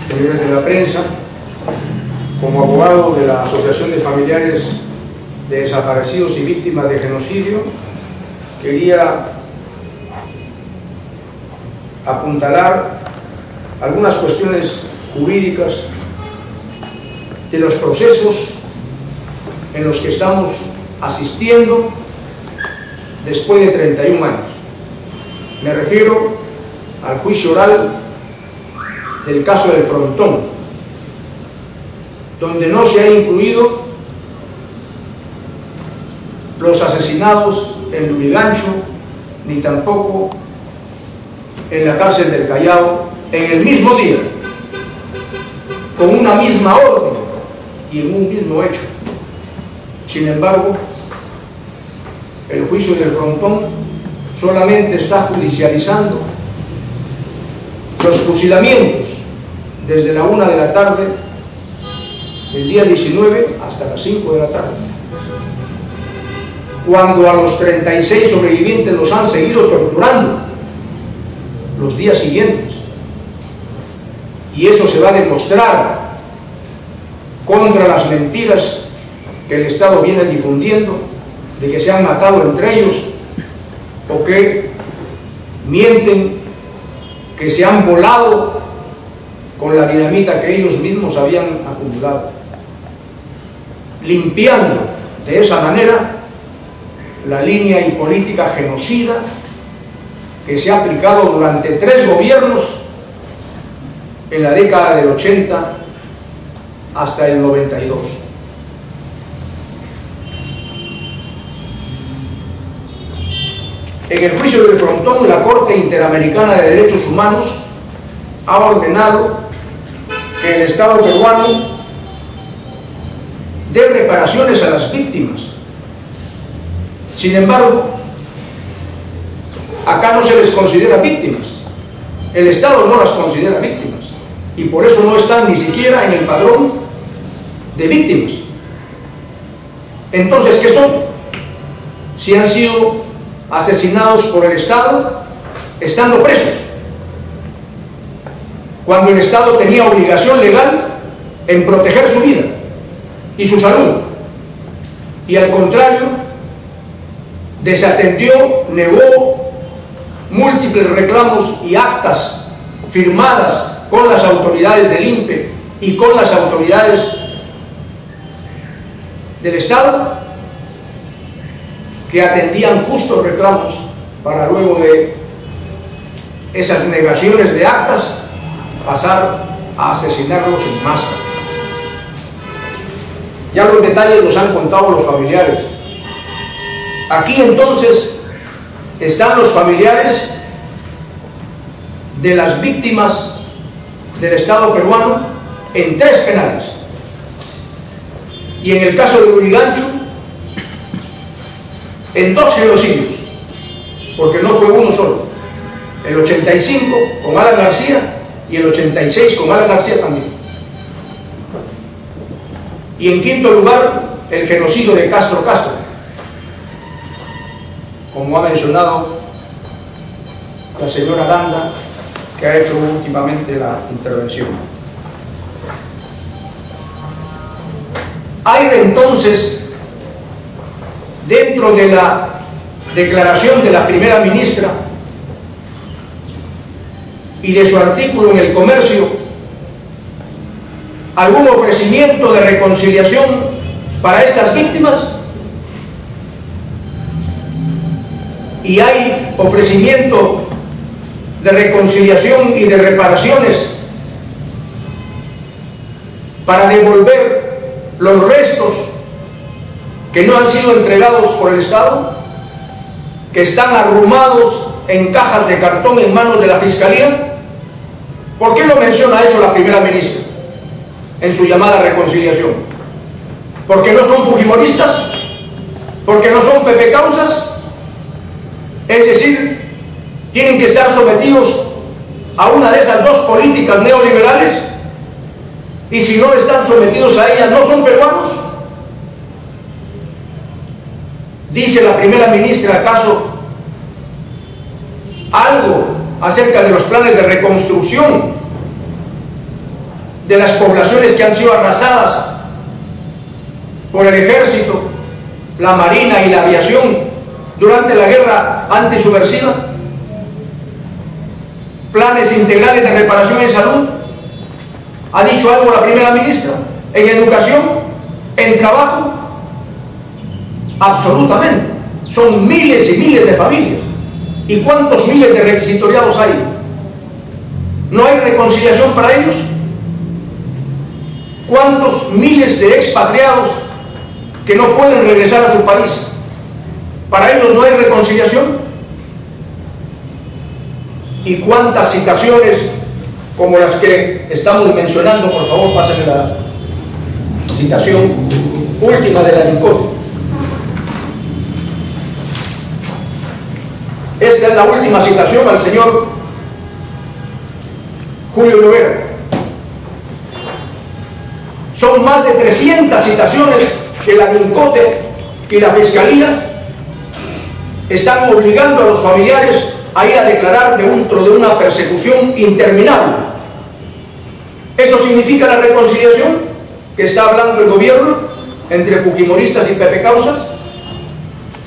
señores de la prensa, como abogado de la Asociación de Familiares de Desaparecidos y Víctimas de Genocidio, quería apuntalar algunas cuestiones jurídicas de los procesos en los que estamos asistiendo después de 31 años. Me refiero al juicio oral del caso del Frontón, donde no se ha incluido los asesinados en Lurigancho, ni tampoco en la cárcel del Callao, en el mismo día. con una misma orden y en un mismo hecho. Sin embargo, el juicio del Frontón solamente está judicializando los fusilamientos desde la 1 de la tarde el día 19 hasta las 5 de la tarde, cuando a los 36 sobrevivientes los han seguido torturando los días siguientes. Y eso se va a demostrar contra las mentiras que el Estado viene difundiendo, de que se han matado entre ellos, o que mienten que se han volado con la dinamita que ellos mismos habían acumulado, limpiando de esa manera la línea y política genocida que se ha aplicado durante 3 gobiernos en la década del 80 hasta el 92. En el juicio del Frontón, la Corte Interamericana de Derechos Humanos ha ordenado que el Estado peruano dé reparaciones a las víctimas. Sin embargo, acá no se les considera víctimas. El Estado no las considera víctimas y por eso no están ni siquiera en el padrón de víctimas. Entonces, ¿qué son? Si han sido asesinados por el Estado estando presos, cuando el Estado tenía obligación legal en proteger su vida y su salud, y al contrario desatendió, negó múltiples reclamos y actas firmadas con las autoridades del INPE y con las autoridades del Estado, que atendían justos reclamos, para luego de esas negaciones de actas pasar a asesinarlos en masa. Ya los detalles los han contado los familiares. Aquí entonces están los familiares de las víctimas del Estado peruano en 3 penales. Y en el caso de Lurigancho, en 2 genocidios, porque no fue uno solo. El 85 con Alan García y el 86 con Alan García también. Y en 5º lugar, el genocidio de Castro Castro, como ha mencionado la señora Aranda, que ha hecho últimamente la intervención. Hay entonces, dentro de la declaración de la primera ministra y de su artículo en El Comercio, algún ofrecimiento de reconciliación para estas víctimas, y hay ofrecimiento de reconciliación y de reparaciones para devolver los restos que no han sido entregados por el Estado, que están arrumados en cajas de cartón en manos de la Fiscalía. ¿Por qué no menciona eso la primera ministra en su llamada reconciliación? ¿Porque no son fujimoristas? ¿Porque no son pepecausas? Es decir, tienen que estar sometidos a una de esas 2 políticas neoliberales, y si no están sometidos a ellas no son peruanos. ¿Dice la primera ministra acaso algo acerca de los planes de reconstrucción de las poblaciones que han sido arrasadas por el ejército, la marina y la aviación durante la guerra antisubversiva? ¿Planes integrales de reparación en salud? ¿Ha dicho algo la primera ministra? ¿En educación? ¿En trabajo? Absolutamente. Son miles y miles de familias. ¿Y cuántos miles de requisitoriados hay? ¿No hay reconciliación para ellos? ¿Cuántos miles de expatriados que no pueden regresar a su país? ¿Para ellos no hay reconciliación? ¿Y cuántas citaciones como las que estamos mencionando. Por favor, pásenme la citación última de la DINCOTE. Esta es la última citación al señor Julio Llovera. Son más de 300 citaciones que la DINCOTE y la Fiscalía están obligando a los familiares a ir a declarar dentro de una persecución interminable. ¿Eso significa la reconciliación que está hablando el gobierno entre fujimoristas y pepecausas?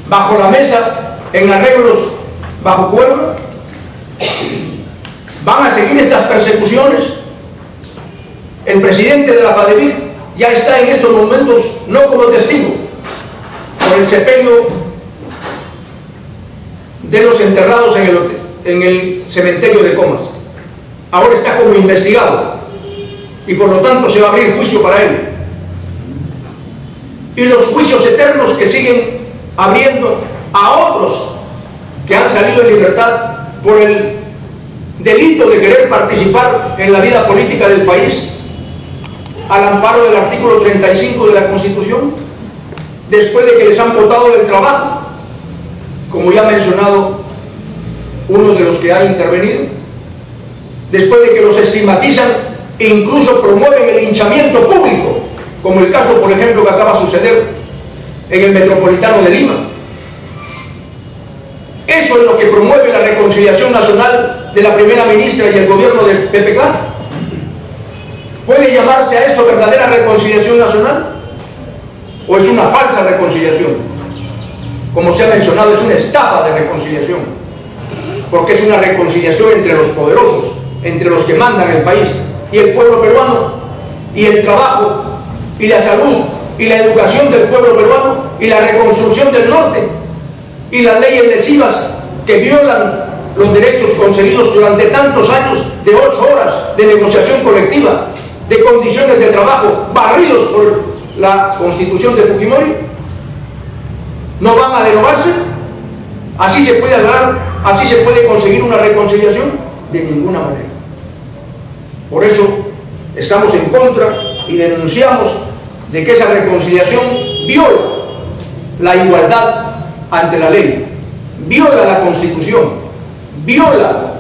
Bajo la mesa, en arreglos bajo cuerda. ¿Van a seguir estas persecuciones? El presidente de la FADEVIC ya está en estos momentos no como testigo por el sepelio de los enterrados en el cementerio de Comas. Ahora está como investigado y por lo tanto se va a abrir juicio para él. Y los juicios eternos que siguen abriendo a otros que han salido en libertad por el delito de querer participar en la vida política del país al amparo del artículo 35 de la Constitución, después de que les han botado del trabajo, como ya ha mencionado uno de los que ha intervenido, después de que los estigmatizan e incluso promueven el linchamiento público, como el caso, por ejemplo, que acaba de suceder en el Metropolitano de Lima. Eso es lo que promueve la reconciliación nacional de la primera ministra y el gobierno del PPK. ¿Puede llamarse a eso verdadera reconciliación nacional? ¿O es una falsa reconciliación? Como se ha mencionado, es una estafa de reconciliación, porque es una reconciliación entre los poderosos, entre los que mandan el país y el pueblo peruano, y el trabajo y la salud y la educación del pueblo peruano y la reconstrucción del norte y las leyes lesivas que violan los derechos conseguidos durante tantos años de 8 horas de negociación colectiva, de condiciones de trabajo barridos por la Constitución de Fujimori. ¿No van a derogarse? ¿Así se puede hablar? ¿Así se puede conseguir una reconciliación? De ninguna manera. Por eso estamos en contra y denunciamos de que esa reconciliación viola la igualdad ante la ley, viola la Constitución, viola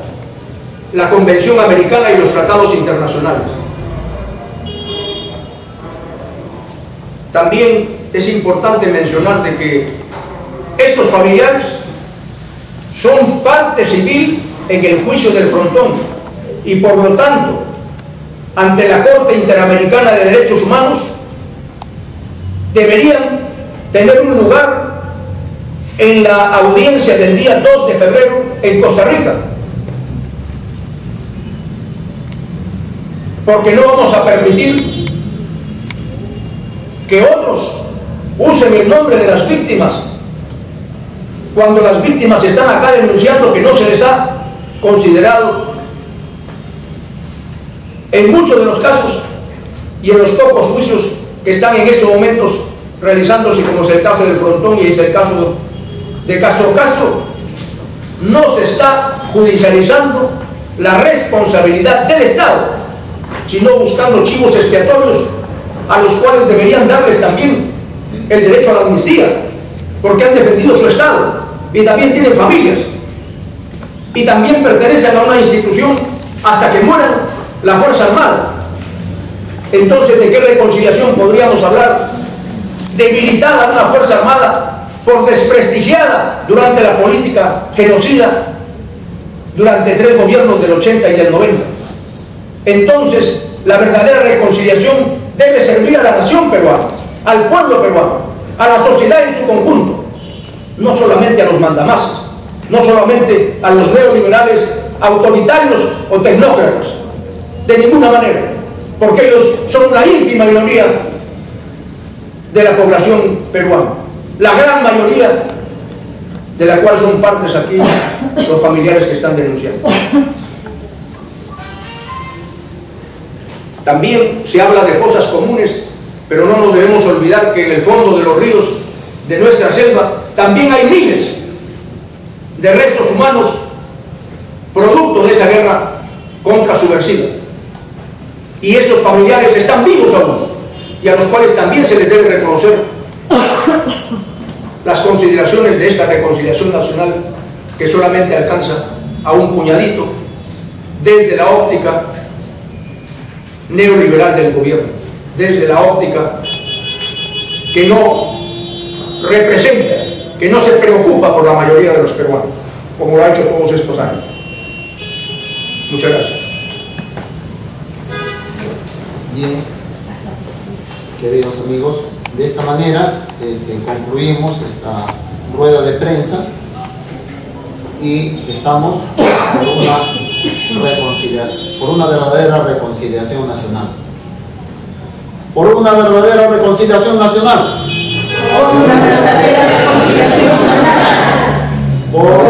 la Convención Americana y los tratados internacionales. También es importante mencionar de que estos familiares son parte civil en el juicio del Frontón y por lo tanto ante la Corte Interamericana de Derechos Humanos deberían tener un lugar en la audiencia del día 2 de febrero en Costa Rica, porque no vamos a permitir que otros usen el nombre de las víctimas cuando las víctimas están acá denunciando que no se les ha considerado en muchos de los casos y en los pocos juicios que están en estos momentos realizándose, como es el caso del Frontón y es el caso de Castro Castro. No se está judicializando la responsabilidad del Estado, sino buscando chivos expiatorios a los cuales deberían darles también el derecho a la amnistía, porque han defendido su Estado y también tienen familias y también pertenecen a una institución hasta que mueran la Fuerza Armada. Entonces, ¿de qué reconciliación podríamos hablar? Debilitada una Fuerza Armada por desprestigiada durante la política genocida durante 3 gobiernos del 80 y del 90. Entonces, la verdadera reconciliación debe servir a la nación peruana, al pueblo peruano, a la sociedad en su conjunto, no solamente a los mandamases, no solamente a los neoliberales autoritarios o tecnócratas, de ninguna manera, porque ellos son una ínfima minoría de la población peruana, la gran mayoría de la cual son partes aquí los familiares que están denunciando. También se habla de fosas comunes, pero no nos debemos olvidar que en el fondo de los ríos de nuestra selva también hay miles de restos humanos producto de esa guerra contrasubversiva. y esos familiares están vivos aún, y a los cuales también se les debe reconocer las consideraciones de esta reconciliación nacional que solamente alcanza a un puñadito desde la óptica neoliberal del gobierno, desde la óptica que no representa, que no se preocupa por la mayoría de los peruanos, como lo ha hecho todos estos años. Muchas gracias. Bien, queridos amigos, de esta manera concluimos esta rueda de prensa y estamos por una verdadera reconciliación nacional. Por una verdadera reconciliación nacional. Por una verdadera reconciliación nacional. Por